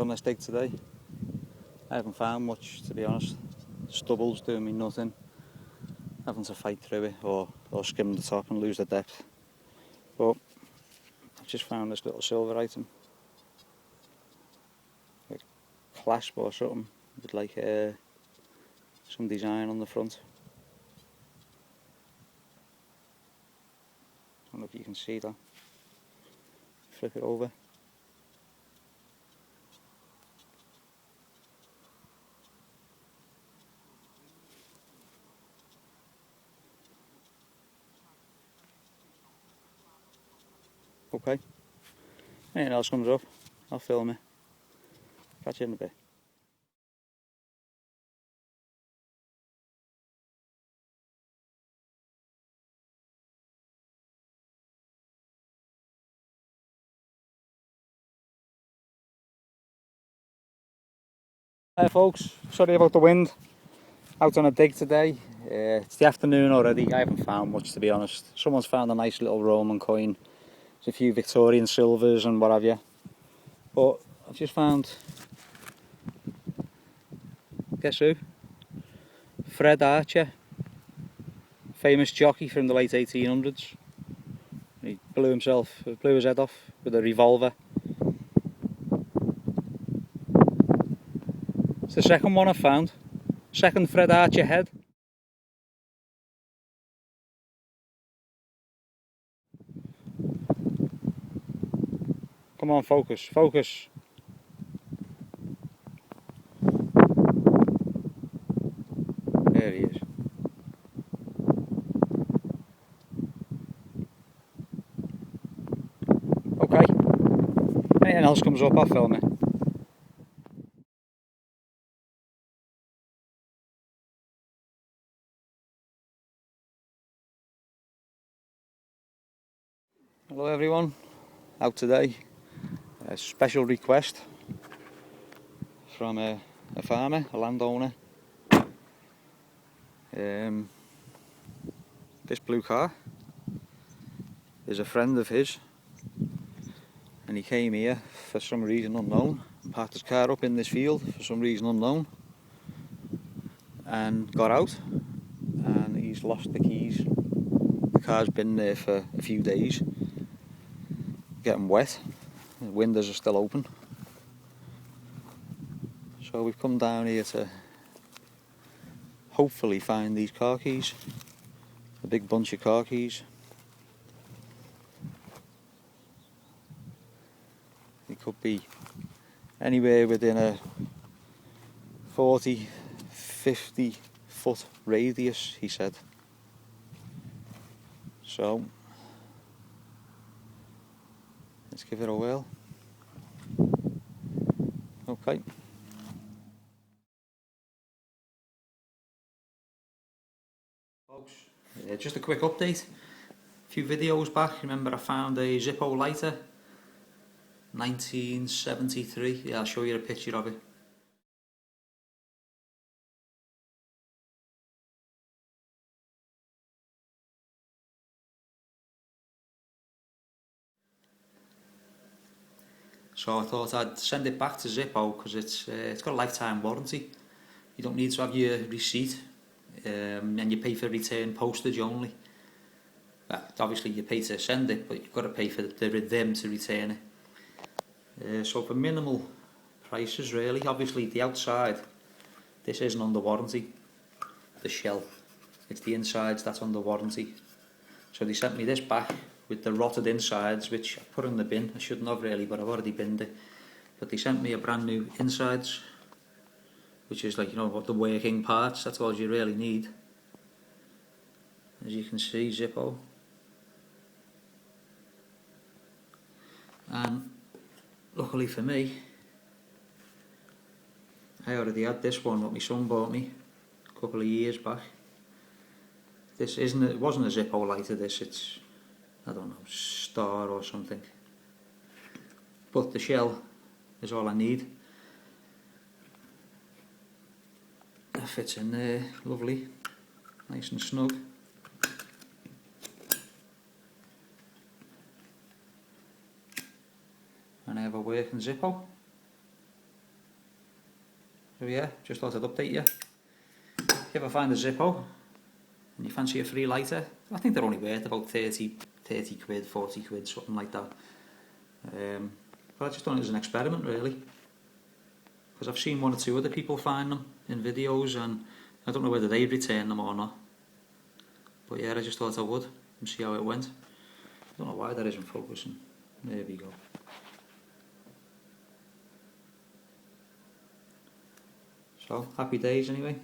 on this dig today. I haven't found much, to be honest. Stubble's doing me nothing. Having to fight through it or skim the top and lose the depth. But I've just found this little silver item. A clasp or something with like some design on the front. I don't know if you can see that. Flip it over. Okay. Anything else comes up, I'll film it. Catch you in a bit. Hi folks, sorry about the wind. Out on a dig today. It's the afternoon already. I haven't found much, to be honest. Someone's found a nice little Roman coin. There's a few Victorian silvers and what have you. But I've just found, guess who? Fred Archer, famous jockey from the late 1800s. He blew his head off with a revolver. It's the second one I've found. Second Fred Archer head. Come on, focus, focus. There he is. Okay. Anything else comes up, I'll film it. Hello everyone, out today. A special request from a farmer, a landowner. This blue car is a friend of his, and he came here for some reason unknown, parked his car up in this field for some reason unknown, and got out, and he's lost the keys. The car's been there for a few days, getting wet, the windows are still open. So we've come down here to hopefully find these car keys, a big bunch of car keys. It could be anywhere within a 40-50 foot radius, he said. So let's give it a whirl. Okay. Folks, just a quick update. A few videos back, remember I found a Zippo lighter, 1973. Yeah, I'll show you a picture of it. So I thought I'd send it back to Zippo because it's got a lifetime warranty. You don't need to have your receipt, and you pay for return postage only. Obviously you pay to send it, but you've got to pay for them to return it. So for minimal prices really. Obviously the outside, this isn't under warranty, the shell. It's the insides that's under warranty. So they sent me this back with the rotted insides, which I put in the bin. I shouldn't have really, but I've already binned it. But they sent me a brand new insides, which is like, you know, what the working parts, that's all you really need. As you can see, Zippo. And luckily for me, I already had this one that my son bought me a couple of years back. This it wasn't a Zippo lighter, it's, I don't know, Star or something. But the shell is all I need. That fits in there, lovely, nice and snug. And I have a working Zippo. So yeah, just thought I'd update you. If you ever find a Zippo and you fancy a free lighter, I think they're only worth about 30 quid, 40 quid, something like that. But I just done it as an experiment really, because I've seen one or two other people find them in videos, and I don't know whether they return them or not. But yeah, I just thought I would and see how it went. I don't know why that isn't focusing. There we go. So, happy days anyway.